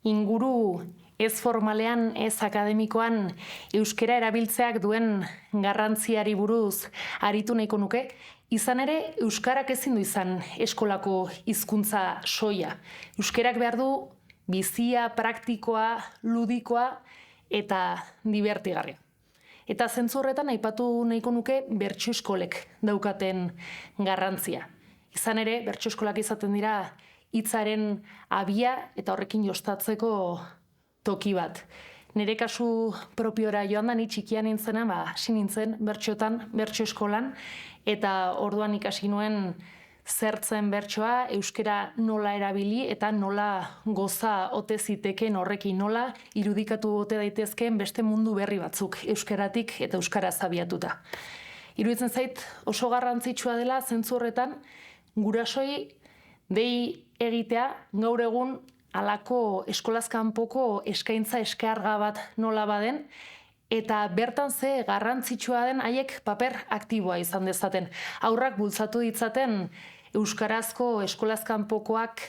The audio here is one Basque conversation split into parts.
inguru ez formalean, ez akademikoan euskara erabiltzeak duen garrantziari buruz aritu nahiko nuke, izan ere euskarak ezin du izan eskolako hizkuntza soila. Euskarak behar du bizia, praktikoa, ludikoa eta divertigarria. Eta zentzu horretan aipatu nahiko nuke bertso eskolek daukaten garrantzia. Izan ere, bertso eskolak izaten dira hitzaren abia eta horrekin jostatzeko toki bat. Nire kasu propiora joan da, ni txikian nintzena, hasi nintzen bertsotan, bertso eskolan, eta orduan ikasi nuen zertzen bertsoa, euskara nola erabili eta nola goza ote ziteken horrekin, nola irudikatu ote daitezkeen beste mundu berri batzuk euskaratik eta euskaraz abiatuta. Iruditzen zait oso garrantzitsua dela zentzu horretan gurasoi dei egitea gaur egun halako eskolaz kanpoko eskaintza eskarga bat nola baden, eta bertan ze garrantzitsua den haiek paper aktiboa izan dezaten. Haurrak bultzatu ditzaten euskarazko eskolaz kanpokoak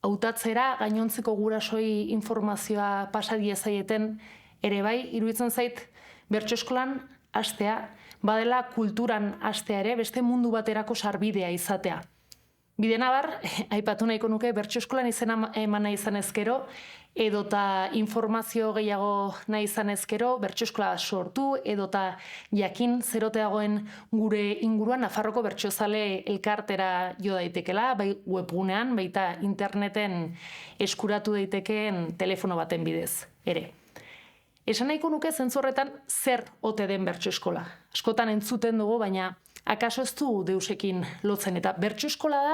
hautatzera gainontzeko gurasoi informazioa pasa diezaieten ere bai, iruditzen zait bertso eskolan hastea, badela kulturan hastea ere, beste mundu baterako sarbidea izatea. Bidena bar, aipatu nahiko nuke, bertso eskolan izena eman nahi izan ezkero, edota informazio gehiago nahi izan ezkero, bertso eskola sortu, edota jakin zeroteagoen gure inguruan Nafarroko bertsozale elkartera jo daitekela, bai webgunean, baita interneten eskuratu daitekeen telefono baten bidez ere. Esan nahiko nuke zentzu horretan zer ote den bertso eskola. Askotan entzuten dugu, baina akaso ez du deusekin lotzen, eta bertso eskola da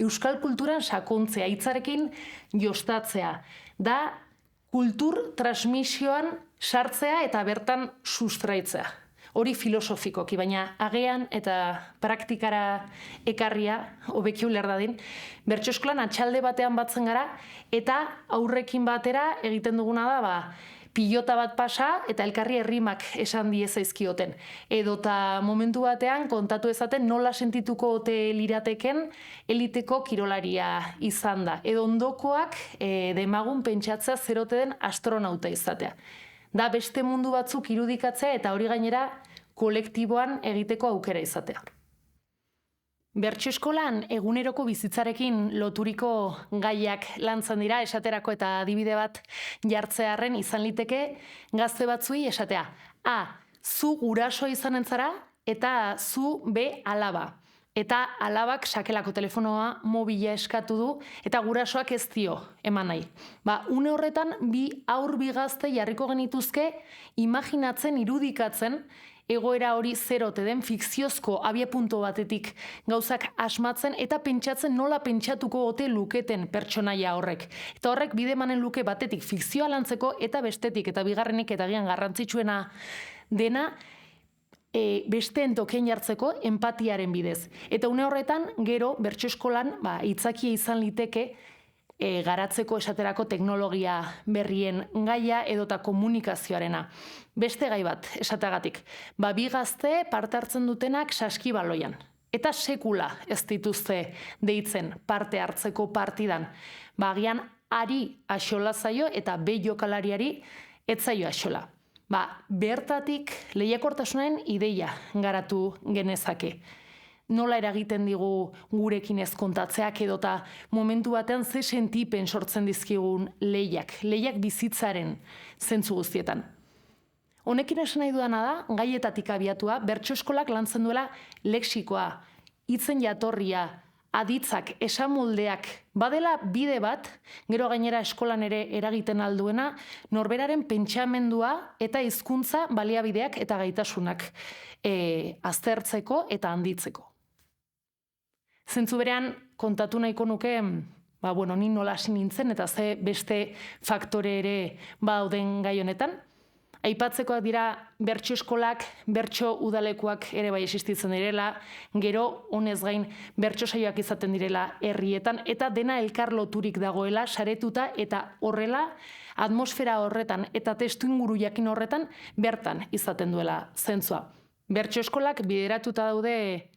euskal kulturan sakontzea, hitzarekin jostatzea, da kultur transmisioan sartzea eta bertan sustraitzea. Hori filosofikoki, baina agean eta praktikara ekarria, hobeki uler dadin, bertso eskolan atxalde batean batzen gara, eta aurrekin batera egiten duguna da, pilota bat pasa eta elkarri errimak esan diezaizkioten. Edota momentu batean kontatu ezaten nola sentituko ote lirateken eliteko kirolaria izan da. Edo ondokoak demagun pentsatzea zerote den astronauta izatea. Da beste mundu batzuk irudikatzea eta hori gainera kolektiboan egiteko aukera izatea. Bertso eskolan eguneroko bizitzarekin loturiko gaiak lantzen dira, esaterako eta adibide bat jartzearren izan liteke gazte batzuei esatea. A, zu guraso izanen zara eta zu B, alaba. Eta alabak sakelako telefonoa mobila eskatu du eta gurasoak ez dio eman nahi. Une horretan bi haur bi gazte jarriko genituzke imaginatzen, irudikatzen, egoera hori zerote den fikziozko abiapuntu batetik gauzak asmatzen eta pentsatzen nola pentsatuko ote luketen pertsonaia horrek. Eta horrek bide emanen luke batetik fikzioa lantzeko eta bestetik eta bigarrenik eta gian garrantzitsuena dena besteen token jartzeko empatiaren bidez. Eta une horretan gero bertso eskolan hitzakia izan liteke garatzeko esaterako teknologia berrien gaia edota komunikazioarena. Beste gai bat, esatagatik. Bi gazte parte hartzen dutenak saskibaloian. Eta sekula ez dituzte deitzen parte hartzeko partidan. Agian ari axola zaio eta B jokalariari ez zaio axola. Bertatik lehiakortasunen ideia garatu genezake. Nola eragiten digu gurekin ez kontatzeak edota momentu batean ze sentipen sortzen dizkigun lehiak bizitzaren zentzu guztietan. Honekin esan nahi dudana da, gaietatik abiatua, bertso eskolak lantzen duela lexikoa, hitzen jatorria, aditzak, esamoldeak, badela bide bat, gero gainera eskolan ere eragiten alduena, norberaren pentsamendua eta hizkuntza baliabideak eta gaitasunak aztertzeko eta handitzeko. Zentzu berean, kontatu nahiko nuke, ni nola hasi nintzen eta ze beste faktore ere dauden gai honetan. Aipatzekoak dira bertso eskolak, bertso udalekuak ere bai existitzen direla, gero honez gain bertso saioak izaten direla herrietan, eta dena elkar loturik dagoela, saretuta eta horrela atmosfera horretan eta testuinguru jakin horretan bertan izaten duela zentzua. Bertso eskolak bideratuta daude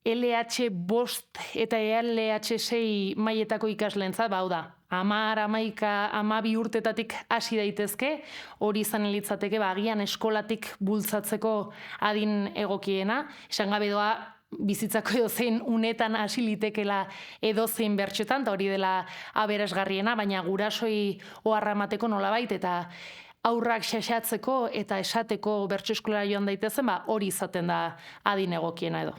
LH5 eta LH6 mailetako ikasleentzat, hau da, 10, 11, 12 urtetatik hasi daitezke, hori izan litzateke agian eskolatik bultzatzeko adin egokiena, esan gabe doa bizitzako edozein unetan hasi litekela edozein bertsotan, eta hori dela aberasgarriena, baina gurasoi oharra emateko nolabait, eta aurrak xaxatzeko eta esateko bertso eskolara joan daitezen, hori izaten da adin egokiena edo.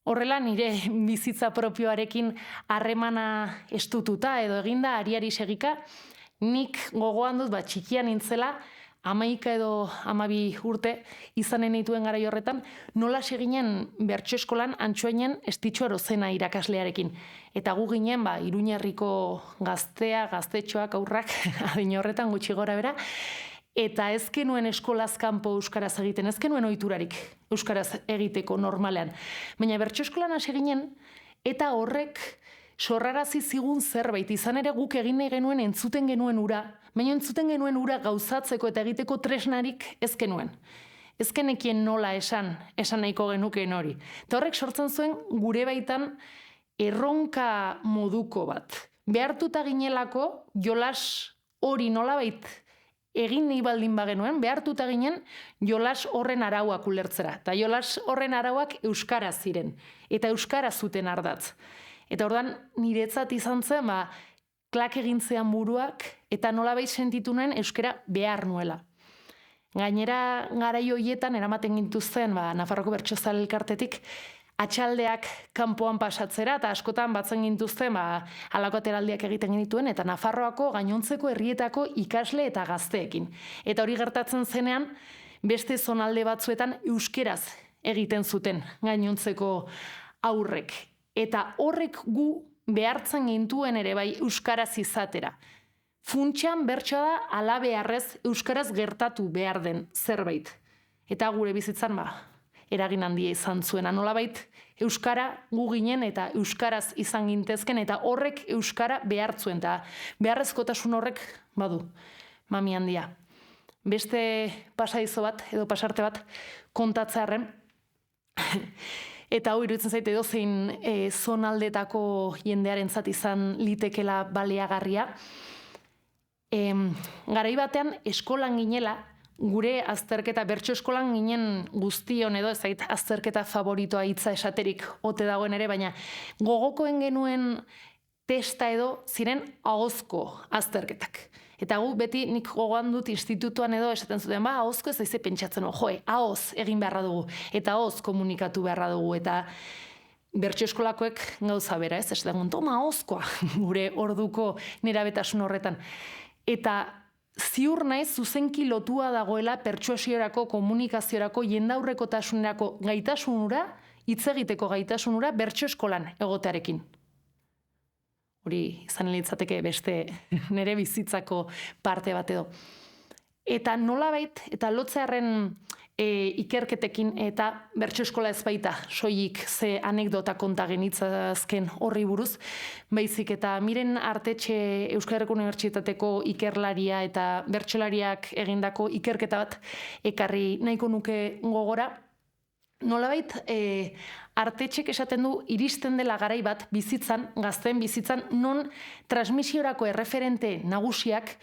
Horrela nire bizitza propioarekin harremana estututa edo eginda ariari segika, nik gogoan dut txikian nintzela, 11 edo 12 urte izanen dituen garai horretan, nola seginen bertso eskolan Antsoainen Estitxu Arozena irakaslearekin. Eta gu ginen Iruñerriko gaztetxoak, aurrak, adin horretan gutxi gora bera, eta ez genuen eskolaz kanpo euskaraz egiten, ez genuen ohiturarik euskaraz egiteko normalean. Baina bertso eskolan hasi ginen, eta horrek sorrarazi zigun zerbait, izan ere guk egin nahi genuen entzuten genuen ura, baina entzuten genuen ura gauzatzeko eta egiteko tresnarik ez genuen. Ez genekien nola esan nahiko genukeen hori. Eta horrek sortzen zuen gure baitan erronka moduko bat. Behartuta ginelako jolas hori nolabait egin nahi baldin bagenuen, behartuta ginen jolas horren arauak ulertzera. Eta jolas horren arauak euskaraz ziren. Eta euskaraz zuten ardatz. Eta ordan niretzat izan zen, klak egintzean buruak, eta nolabait sentitu nuen euskara behar nuela. Gainera, garai horietan, eramaten gintuzten, Nafarroko Bertsozale Elkartetik, atxaldeak kanpoan pasatzera, eta askotan batzen gintuzten, halako ateraldiak egiten genituen, eta Nafarroako gainontzeko herrietako ikasle eta gazteekin. Eta hori gertatzen zenean, beste zonalde batzuetan euskeraz egiten zuten gainontzeko aurrek. Eta horrek gu behartzen gintuen ere bai euskaraz izatera. Funtsan bertsoa da ala beharrez euskaraz gertatu behar den zerbait. Eta gure bizitzan eragin handia izan zuena. Nolabait euskara gu ginen eta euskaraz izan gintezken eta horrek euskara behartzuen. Eta beharrezkotasun horrek badu mami handia. Beste pasadizo bat edo pasarte bat kontatzearren eta hau iruditzen zaite edozein zonaldetako jendearentzat izan litekela baliagarria. Garai batean eskolan ginela, gure azterketa, bertso eskolan ginen guztion edo, ezait azterketa favoritoa hitza esaterik ote dagoen ere, baina gogokoen genuen testa edo ziren ahozko azterketak. Eta gu beti nik gogoan dut institutuan edo esaten zuten, ahozko ez daize pentsatzen, ahoz egin beharra dugu, eta ahoz komunikatu beharra dugu, eta bertso eskolakoek gauza bera, ez esaten, toma ahozkoa, gure orduko nerabetasun horretan. Eta ziur naiz zuzenki lotua dagoela pertsuasiorako, komunikaziorako, jendaurrekotasunerako gaitasunura, hitz egiteko gaitasunura bertso eskolan egotearekin. Hori izan litzateke beste nire bizitzako parte bat edo. Eta nolabait, eta lotzearen ikerketekin eta bertso eskola ez baita soilik ze anekdota konta genitzazken horri buruz, baizik eta Miren Artetxe Euskal Herriko Unibertsitateko ikerlaria eta bertsolariak egindako ikerketa bat ekarri nahiko nuke gogora. Nolabait, Artetxek esaten du iristen dela garai bat bizitzan, gazteen bizitzan, non transmisiorako erreferente nagusiak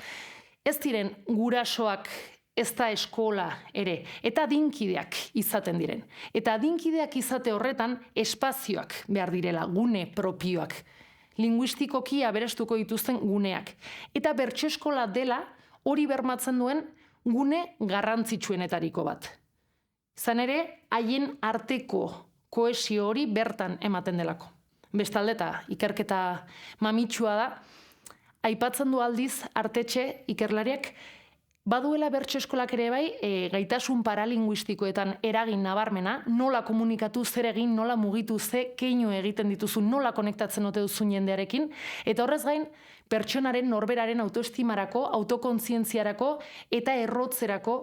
ez diren gurasoak ez da eskola ere, eta adinkideak izaten diren. Eta adinkideak izate horretan espazioak behar direla, gune propioak. Linguistikoki aberastuko dituzten guneak. Eta bertso eskola dela hori bermatzen duen gune garrantzitsuenetariko bat. Izan ere, haien arteko kohesio hori bertan ematen delako. Bestalde eta ikerketa mamitsua da, aipatzen du aldiz Artetxe ikerlariak, baduela bertso eskolak ere bai, gaitasun paralinguistikoetan eragin nabarmena, nola komunikatu zer egin, nola mugitu ze keinu egiten dituzu, nola konektatzen ote duzun jendearekin, eta horrez gain, pertsonaren norberaren autoestimarako, autokontzientziarako eta errotzerako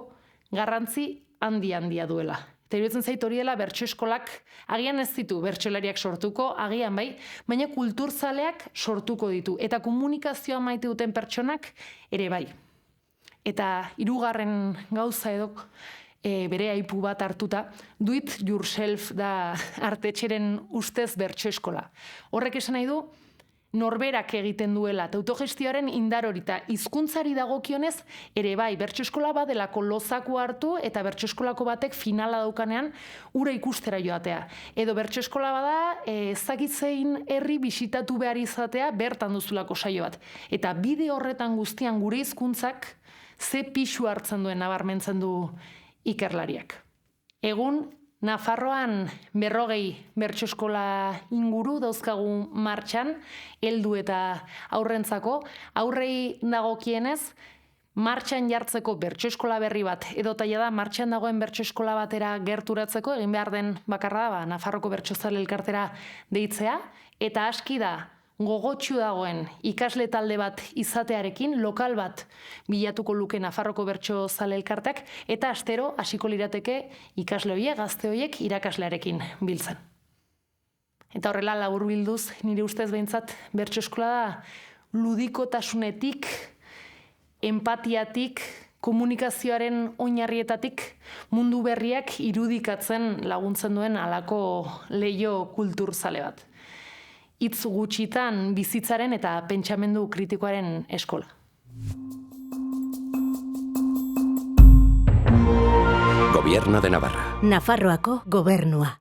garrantzi handia duela. Eta iruditzen zait hori dela bertso eskolak, agian ez ditu bertsolariak sortuko, agian bai, baina kulturzaleak sortuko ditu. Eta komunikazioa maite duten pertsonak ere bai. Eta hirugarren gauza edo bere aipu bat hartuta, do it yourself da Artetxeren ustez bertso eskola. Horrek esan nahi du, norberak egiten duela, eta autogestioaren indar hori, eta hizkuntzari dagokionez, ere bai, bertso eskola badelako lozako hartu, eta bertso eskolako batek finala daukanean, ura ikustera joatea. Edo bertso eskola bada, ezagitzein herri bisitatu behar izatea, bertan duzulako saio bat. Eta bide horretan guztian gure hizkuntzak, ze pixu hartzen duen nabarmentzen du ikerlariak. Egun, Nafarroan 40 bertso eskola inguru dauzkagu martxan, heldu eta aurrentzako, aurrei dagokienez, martxan jartzeko bertso eskola berri bat, edota da martxan dagoen bertso eskola batera gerturatzeko, egin behar den bakarra da, Nafarroko Bertsozale Elkartera deitzea, eta aski da, gogotsu dagoen ikasle talde bat izatearekin, lokal bat bilatuko luke Nafarroko Bertsozale Elkarteak, eta astero hasiko lirateke ikasle horiek, gazte horiek irakaslearekin biltzen. Eta horrela laburbilduz, nire ustez behintzat bertso eskola da ludikotasunetik, empatiatik, komunikazioaren oinarrietatik mundu berriak irudikatzen laguntzen duen halako leiho kulturzale bat. Hitz gutxitan bizitzaren eta pentsamendu kritikoaren eskola. Gobierno de Navarra. Nafarroako gobernua.